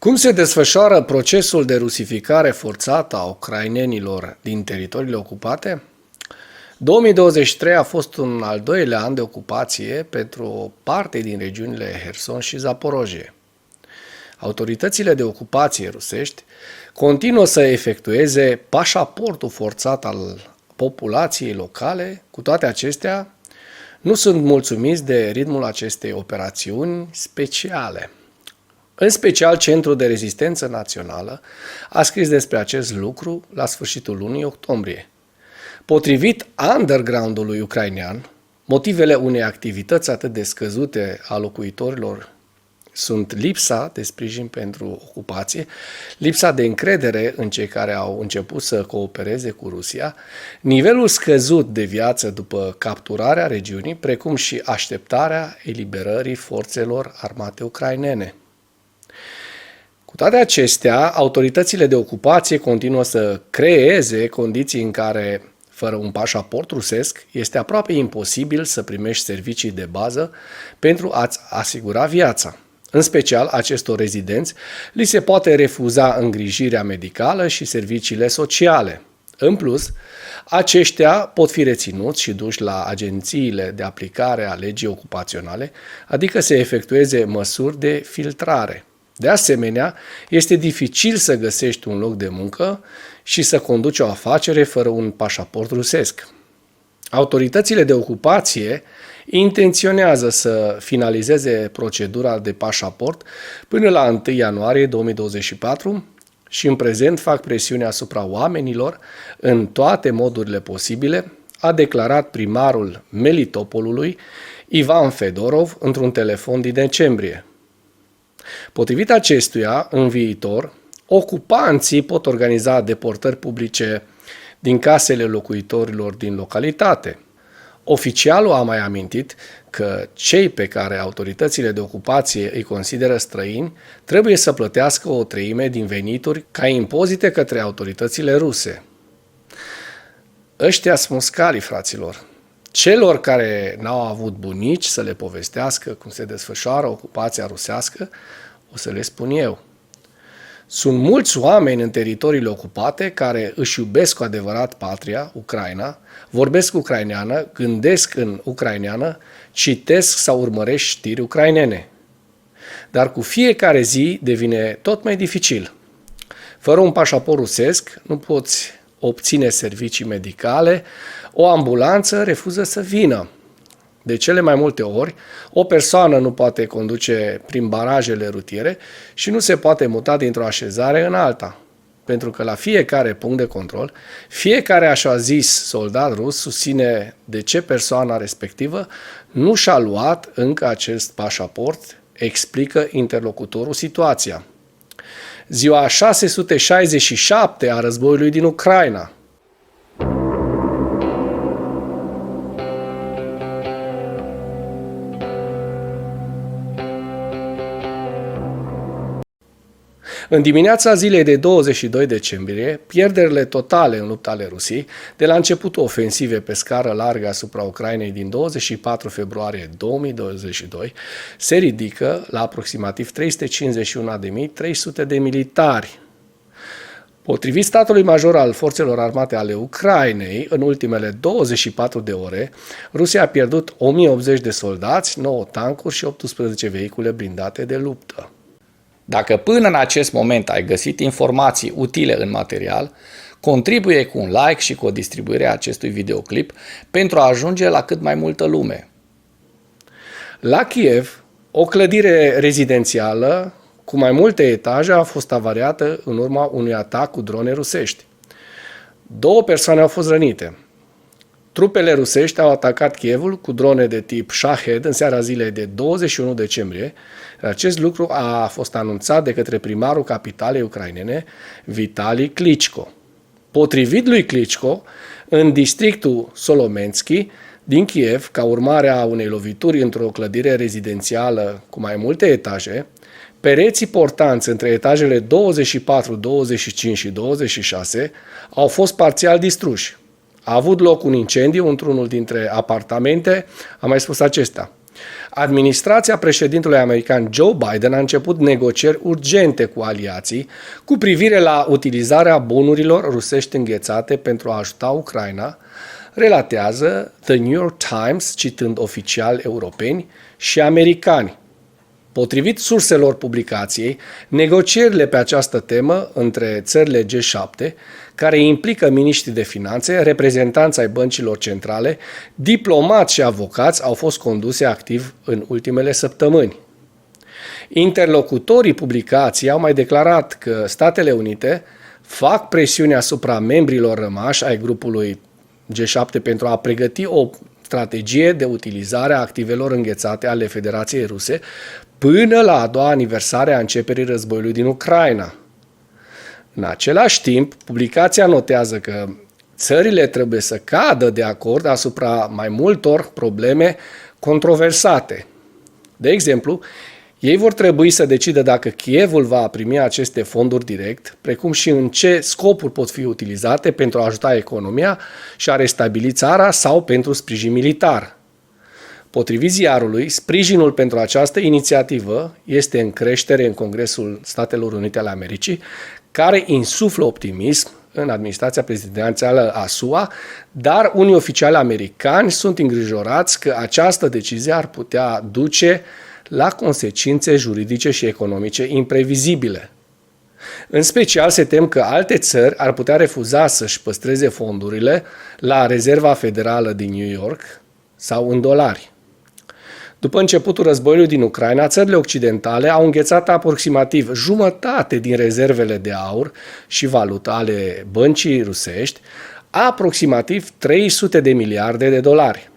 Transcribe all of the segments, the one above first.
Cum se desfășoară procesul de rusificare forțată a ucrainenilor din teritoriile ocupate? 2023 a fost un al doilea an de ocupație pentru o parte din regiunile Herson și Zaporojie. Autoritățile de ocupație rusești continuă să efectueze pașaportul forțat al populației locale. Cu toate acestea, nu sunt mulțumiți de ritmul acestei operațiuni speciale. În special, Centrul de Rezistență Națională a scris despre acest lucru la sfârșitul lunii octombrie. Potrivit underground-ului ucrainean, motivele unei activități atât de scăzute a locuitorilor sunt lipsa de sprijin pentru ocupație, lipsa de încredere în cei care au început să coopereze cu Rusia, nivelul scăzut de viață după capturarea regiunii, precum și așteptarea eliberării forțelor armate ucrainene. Cu toate acestea, autoritățile de ocupație continuă să creeze condiții în care, fără un pașaport rusesc, este aproape imposibil să primești servicii de bază pentru a-ți asigura viața. În special, acestor rezidenți li se poate refuza îngrijirea medicală și serviciile sociale. În plus, aceștia pot fi reținuți și duși la agențiile de aplicare a legii ocupaționale, adică să efectueze măsuri de filtrare. De asemenea, este dificil să găsești un loc de muncă și să conduci o afacere fără un pașaport rusesc. Autoritățile de ocupație intenționează să finalizeze procedura de pașaport până la 1 ianuarie 2024 și în prezent fac presiune asupra oamenilor în toate modurile posibile, a declarat primarul Melitopolului, Ivan Fedorov, într-un telefon din decembrie. Potrivit acestuia, în viitor, ocupanții pot organiza deportări publice din casele locuitorilor din localitate. Oficialul a mai amintit că cei pe care autoritățile de ocupație îi consideră străini trebuie să plătească o treime din venituri ca impozite către autoritățile ruse. Ăștia sunt muscalii, fraților. Celor care n-au avut bunici să le povestească cum se desfășoară ocupația rusească, o să le spun eu. Sunt mulți oameni în teritoriile ocupate care își iubesc cu adevărat patria, Ucraina, vorbesc ucraineană, gândesc în ucraineană, citesc sau urmăresc știri ucrainene. Dar cu fiecare zi devine tot mai dificil. Fără un pașaport rusesc nu poți obține servicii medicale, o ambulanță refuză să vină. De cele mai multe ori, o persoană nu poate conduce prin barajele rutiere și nu se poate muta dintr-o așezare în alta. Pentru că la fiecare punct de control, fiecare așa zis soldat rus susține de ce persoana respectivă nu și-a luat încă acest pașaport, explică interlocutorul situația. Ziua 667 a războiului din Ucraina. În dimineața zilei de 22 decembrie, pierderile totale în lupta ale Rusiei, de la începutul ofensive pe scară largă asupra Ucrainei din 24 februarie 2022, se ridică la aproximativ 351.300 de militari. Potrivit statului major al forțelor armate ale Ucrainei, în ultimele 24 de ore, Rusia a pierdut 1080 de soldați, 9 tancuri și 18 vehicule blindate de luptă. Dacă până în acest moment ai găsit informații utile în material, contribuie cu un like și cu o distribuire a acestui videoclip pentru a ajunge la cât mai multă lume. La Kiev, o clădire rezidențială cu mai multe etaje a fost avariată în urma unui atac cu drone rusești. 2 persoane au fost rănite. Trupele rusești au atacat Kievul cu drone de tip Shahed în seara zilei de 21 decembrie. Acest lucru a fost anunțat de către primarul capitalei ucrainene, Vitali Klitschko. Potrivit lui Klitschko, în districtul Solomenski din Kiev, ca urmare a unei lovituri într-o clădire rezidențială cu mai multe etaje, pereții portanți între etajele 24, 25 și 26 au fost parțial distruși. A avut loc un incendiu într-unul dintre apartamente, am mai spus acesta. Administrația președintelui american Joe Biden a început negocieri urgente cu aliații cu privire la utilizarea bunurilor rusești înghețate pentru a ajuta Ucraina, relatează The New York Times, citând oficiali europeni și americani. Potrivit surselor publicației, negocierile pe această temă între țările G7, care implică miniștrii de finanțe, reprezentanți ai băncilor centrale, diplomați și avocați, au fost conduse activ în ultimele săptămâni. Interlocutorii publicației au mai declarat că Statele Unite fac presiune asupra membrilor rămași ai grupului G7 pentru a pregăti o strategie de utilizare a activelor înghețate ale Federației Ruse până la a doua aniversare a începerii războiului din Ucraina. În același timp, publicația notează că țările trebuie să cadă de acord asupra mai multor probleme controversate. De exemplu, ei vor trebui să decidă dacă Kievul va primi aceste fonduri direct, precum și în ce scopuri pot fi utilizate pentru a ajuta economia și a restabili țara sau pentru sprijin militar. Potrivit ziarului, sprijinul pentru această inițiativă este în creștere în Congresul Statelor Unite ale Americii, care insuflă optimism în administrația prezidențială a SUA, dar unii oficiali americani sunt îngrijorați că această decizie ar putea duce la consecințe juridice și economice imprevizibile. În special se tem că alte țări ar putea refuza să-și păstreze fondurile la Rezerva Federală din New York sau în dolari. După începutul războiului din Ucraina, țările occidentale au înghețat aproximativ jumătate din rezervele de aur și valută ale băncii rusești, aproximativ 300 de miliarde de dolari.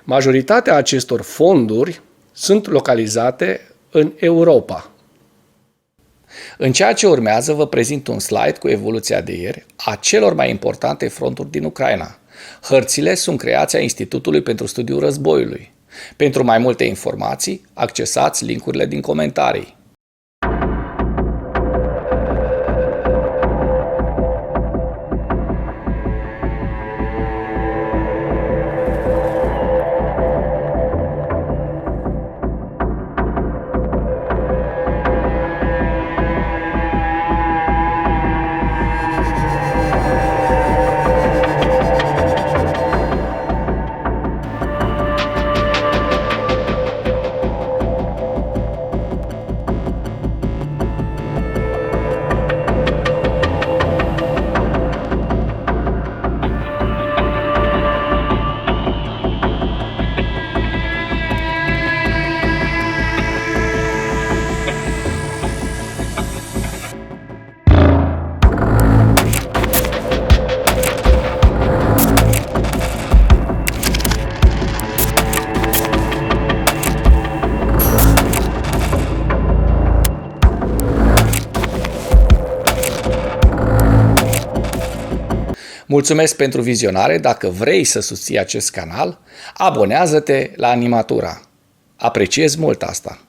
Majoritatea acestor fonduri sunt localizate în Europa. În ceea ce urmează, vă prezint un slide cu evoluția de ieri a celor mai importante fronturi din Ucraina. Hărțile sunt creația Institutului pentru Studiul Războiului. Pentru mai multe informații, accesați linkurile din comentarii. Mulțumesc pentru vizionare. Dacă vrei să susții acest canal, abonează-te la Animatura. Apreciez mult asta.